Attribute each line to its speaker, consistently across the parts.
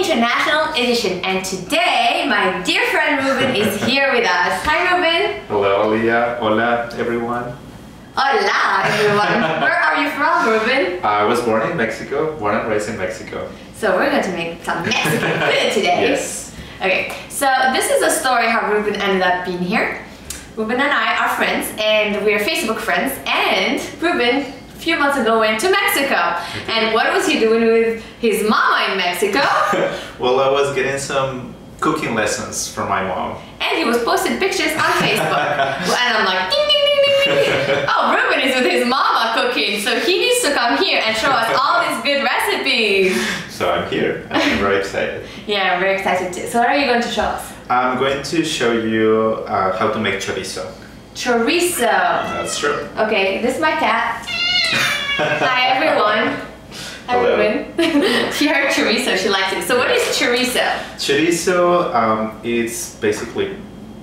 Speaker 1: International Edition, and today my dear friend Ruben is here with us. Hi Ruben!
Speaker 2: Hello Alia, hola everyone.
Speaker 1: Hola everyone! Where are you from, Ruben?
Speaker 2: I was born in Mexico, born and raised in Mexico.
Speaker 1: So we're going to make some Mexican food today.
Speaker 2: Yes.
Speaker 1: Okay, so this is a story how Ruben ended up being here. Ruben and I are friends, and we're Facebook friends, and Ruben a few months ago went to Mexico. And what was he doing with his mama in Mexico?
Speaker 2: Well, I was getting some cooking lessons from my mom.
Speaker 1: And he was posting pictures on Facebook. And I'm like, ding, ding, ding, ding, ding. Oh, Ruben is with his mama cooking, so he needs to come here and show us all these good recipes.
Speaker 2: So I'm here, I'm very excited.
Speaker 1: Yeah, I'm very excited too. So what are you going to show us?
Speaker 2: I'm going to show you how to make chorizo.
Speaker 1: Chorizo.
Speaker 2: That's true.
Speaker 1: Okay, this is my cat. Hi everyone. Hi
Speaker 2: Hello.
Speaker 1: Ruben. She heard chorizo, she likes it. So what is chorizo?
Speaker 2: Chorizo is basically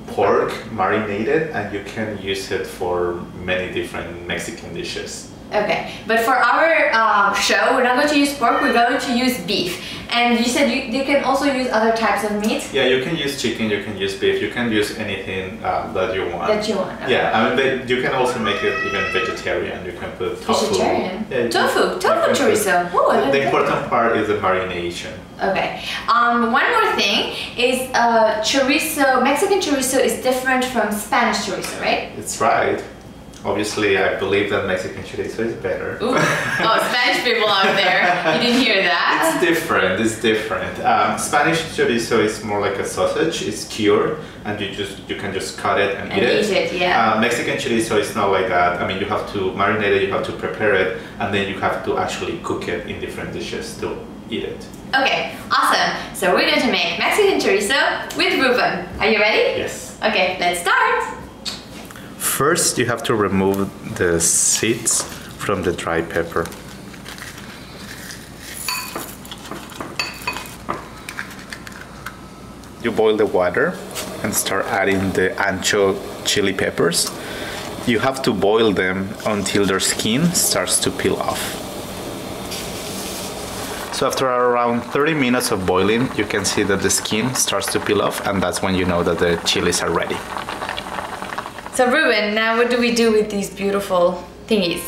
Speaker 2: pork marinated, and you can use it for many different Mexican dishes.
Speaker 1: Okay, but for our show, we're not going to use pork, we're going to use beef. And you said you can also use other types of meat?
Speaker 2: Yeah, you can use chicken, you can use beef, you can use anything that you want.
Speaker 1: That you want, okay.
Speaker 2: Yeah, I mean, you can also make it even vegetarian. You can put tofu.
Speaker 1: Vegetarian?
Speaker 2: Yeah,
Speaker 1: Tofu chorizo. Ooh,
Speaker 2: the important part is the marination.
Speaker 1: Okay. One more thing is chorizo, Mexican chorizo is different from Spanish chorizo, right?
Speaker 2: It's right. Obviously, I believe that Mexican chorizo is better.
Speaker 1: Ooh. Oh, Spanish people out there, you didn't hear that?
Speaker 2: It's different, it's different. Spanish chorizo is more like a sausage, it's cured, and you can just cut it and eat it.
Speaker 1: Yeah.
Speaker 2: Mexican chorizo is not like that. I mean, you have to marinate it, you have to prepare it, and then you have to actually cook it in different dishes to eat it.
Speaker 1: Okay, awesome. So we're going to make Mexican chorizo with Ruben. Are you ready?
Speaker 2: Yes.
Speaker 1: Okay, let's start.
Speaker 2: First, you have to remove the seeds from the dry pepper. You boil the water and start adding the ancho chili peppers. You have to boil them until their skin starts to peel off. So after around 30 minutes of boiling, you can see that the skin starts to peel off, and that's when you know that the chilies are ready.
Speaker 1: So Ruben, now what do we do with these beautiful thingies?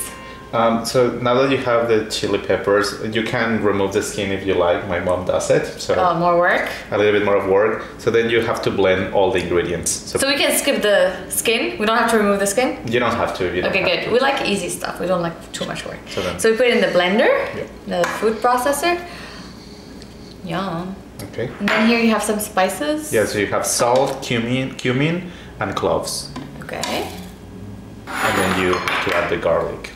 Speaker 2: So now that you have the chili peppers, you can remove the skin if you like. My mom does it. So
Speaker 1: more work?
Speaker 2: A little bit more of work. So then you have to blend all the ingredients.
Speaker 1: So we can skip the skin? We don't have to remove the skin?
Speaker 2: You don't have to.
Speaker 1: Okay, good. We like easy stuff. We don't like too much work.
Speaker 2: So
Speaker 1: we put it in the blender,
Speaker 2: yeah.
Speaker 1: The food processor. Yum.
Speaker 2: Okay.
Speaker 1: And then here you have some spices.
Speaker 2: Yeah, so you have salt, cumin, and cloves.
Speaker 1: Okay.
Speaker 2: And then you add the garlic.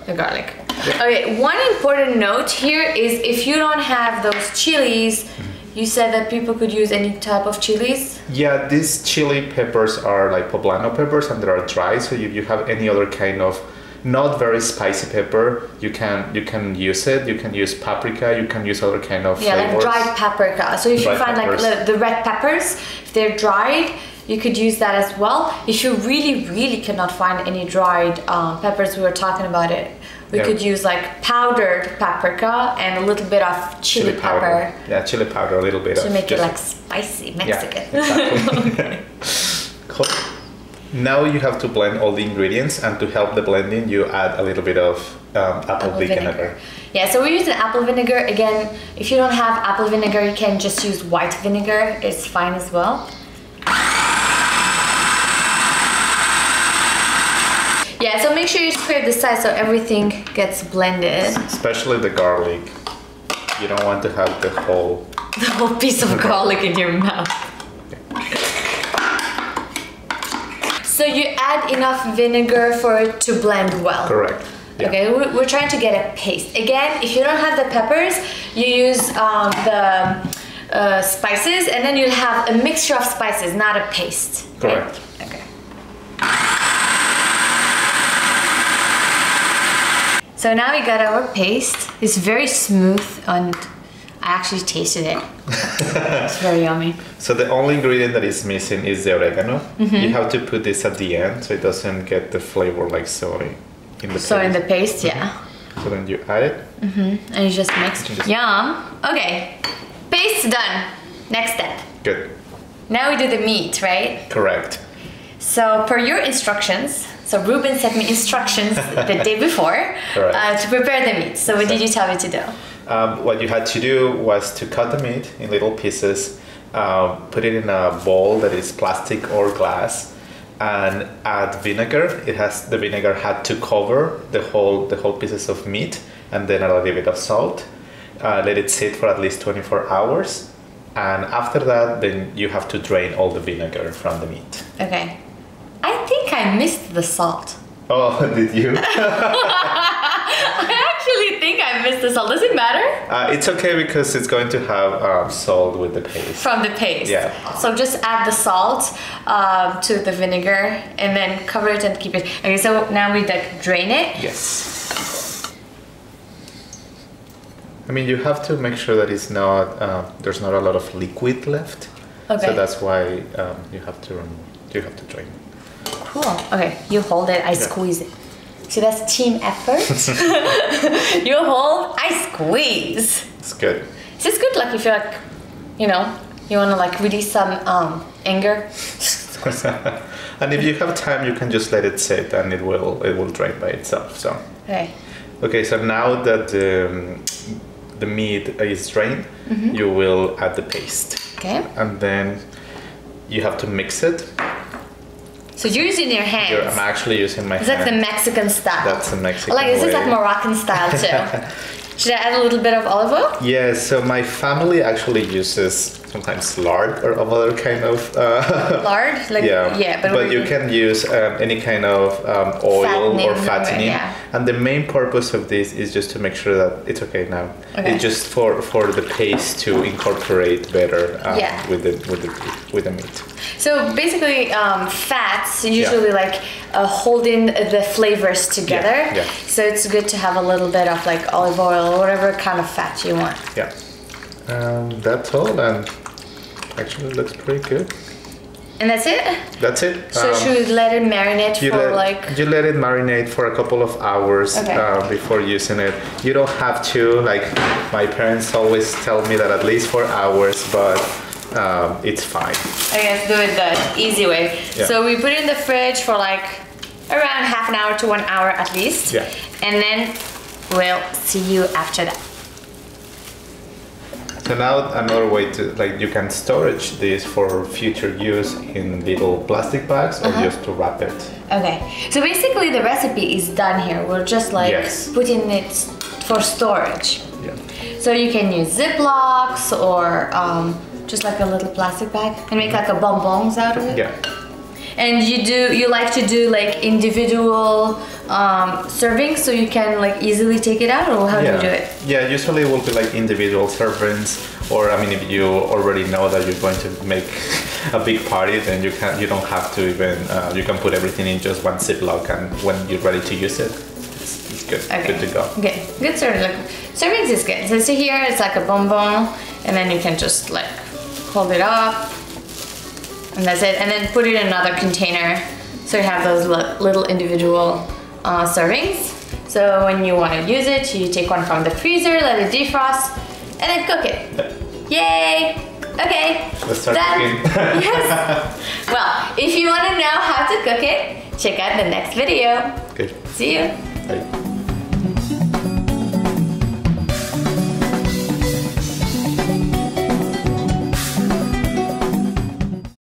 Speaker 1: The garlic. Yep. Okay, one important note here is if you don't have those chilies, you said that people could use any type of chilies?
Speaker 2: Yeah, these chili peppers are like poblano peppers, and they are dry, so if you have any other kind of not very spicy pepper, you can use it. You can use paprika, you can use other kind of flavors.
Speaker 1: Like dried paprika. So if you find peppers, like the red peppers, if they're dried, you could use that as well. If you really cannot find any dried peppers, we were talking about it, we could use like powdered paprika and a little bit of chili pepper.
Speaker 2: Yeah, chili powder, a little bit
Speaker 1: to make it like spicy Mexican.
Speaker 2: Yeah, exactly.
Speaker 1: Okay.
Speaker 2: Cool. Now you have to blend all the ingredients, and to help the blending, you add a little bit of apple vinegar.
Speaker 1: Yeah, so we're using apple vinegar. Again, if you don't have apple vinegar, you can just use white vinegar. It's fine as well. Yeah, so make sure you scrape the sides so everything gets blended.
Speaker 2: Especially the garlic. You don't want to have the whole
Speaker 1: piece of garlic in your mouth. So you add enough vinegar for it to blend well.
Speaker 2: Correct. Yeah.
Speaker 1: Okay, we're trying to get a paste. Again, if you don't have the peppers, you use the spices, and then you'll have a mixture of spices, not a paste.
Speaker 2: Correct.
Speaker 1: Okay. So now we got our paste. It's very smooth, and I actually tasted it. It's very yummy.
Speaker 2: So the only ingredient that is missing is the oregano. You have to put this at the end so it doesn't get the flavor like soy in the paste.
Speaker 1: So in the paste, yeah.
Speaker 2: So then you add it.
Speaker 1: And you just mix. Yum. Okay. paste done. Next step.
Speaker 2: Good.
Speaker 1: Now we do the meat, right?
Speaker 2: Correct.
Speaker 1: So per your instructions, so Ruben sent me instructions the day before to prepare the meat. So what did you tell me to do?
Speaker 2: What you had to do was to cut the meat in little pieces, put it in a bowl that is plastic or glass, and add vinegar. The vinegar had to cover the whole pieces of meat, and then a little bit of salt. Let it sit for at least 24 hours. And after that, then you have to drain all the vinegar from the meat.
Speaker 1: Okay. I think I missed the salt.
Speaker 2: Oh, did you?
Speaker 1: I actually think I missed the salt. Does it matter?
Speaker 2: It's okay because it's going to have salt with the paste.
Speaker 1: From the paste.
Speaker 2: Yeah.
Speaker 1: So just add the salt to the vinegar and then cover it and keep it. Okay, so now we drain it.
Speaker 2: Yes. I mean, you have to make sure that it's not there's not a lot of liquid left.
Speaker 1: Okay.
Speaker 2: So that's why you have to drain.
Speaker 1: Cool. Okay, you hold it. I squeeze it. See, that's team effort. You hold, I squeeze.
Speaker 2: It's good.
Speaker 1: Is this good? Like if you're like, you know, you want to like release some anger.
Speaker 2: And if you have time, you can just let it sit, and it will drain by itself. So.
Speaker 1: Okay.
Speaker 2: Okay. So now that the meat is drained, you will add the paste.
Speaker 1: Okay.
Speaker 2: And then you have to mix it.
Speaker 1: So you're using your hands.
Speaker 2: I'm actually using my hands.
Speaker 1: It's like the Mexican style.
Speaker 2: That's the Mexican
Speaker 1: Like this
Speaker 2: way.
Speaker 1: is like Moroccan style too. Should I add a little bit of olive oil?
Speaker 2: Yes, so my family actually uses sometimes lard or other kind of...
Speaker 1: Lard? Like, yeah
Speaker 2: but you can use any kind of oil or fattening.
Speaker 1: Yeah.
Speaker 2: And the main purpose of this is just to make sure that it's okay now. Okay. It's just for the paste to incorporate better with the meat.
Speaker 1: So basically, fats usually like hold in the flavors together.
Speaker 2: Yeah.
Speaker 1: So it's good to have a little bit of like olive oil or whatever kind of fat you want.
Speaker 2: Yeah. That's all, and actually it looks pretty good.
Speaker 1: And that's it?
Speaker 2: That's it.
Speaker 1: So should we let it marinate
Speaker 2: you let it marinate for a couple of hours before using it. You don't have to, like my parents always tell me that at least 4 hours, but it's fine.
Speaker 1: Okay, let's do it the easy way. Yeah. So we put it in the fridge for like around half an hour to 1 hour at least.
Speaker 2: Yeah.
Speaker 1: And then we'll see you after that.
Speaker 2: So now another way to, like, you can storage this for future use in little plastic bags or just to wrap it.
Speaker 1: Okay, so basically the recipe is done here. We're just like putting it for storage.
Speaker 2: Yeah.
Speaker 1: So you can use Ziplocs or just like a little plastic bag and make like a bonbons out of it.
Speaker 2: Yeah.
Speaker 1: And you like to do like individual servings so you can like easily take it out, or how do you do it?
Speaker 2: Yeah, usually it will be like individual servings, or I mean, if you already know that you're going to make a big party, then you don't have to even you can put everything in just one Ziploc, and when you're ready to use it, it's good. Okay. Good to go.
Speaker 1: Okay, good serving. Like, servings is good. So see here, it's like a bonbon, and then you can just like hold it up. And that's it, and then put it in another container so you have those little individual servings. So when you want to use it, you take one from the freezer, let it defrost, and then cook it. Yay! Okay,
Speaker 2: let's start
Speaker 1: done.
Speaker 2: cooking.
Speaker 1: Yes. Well, if you want to know how to cook it, check out the next video.
Speaker 2: Good.
Speaker 1: See you.
Speaker 2: Bye.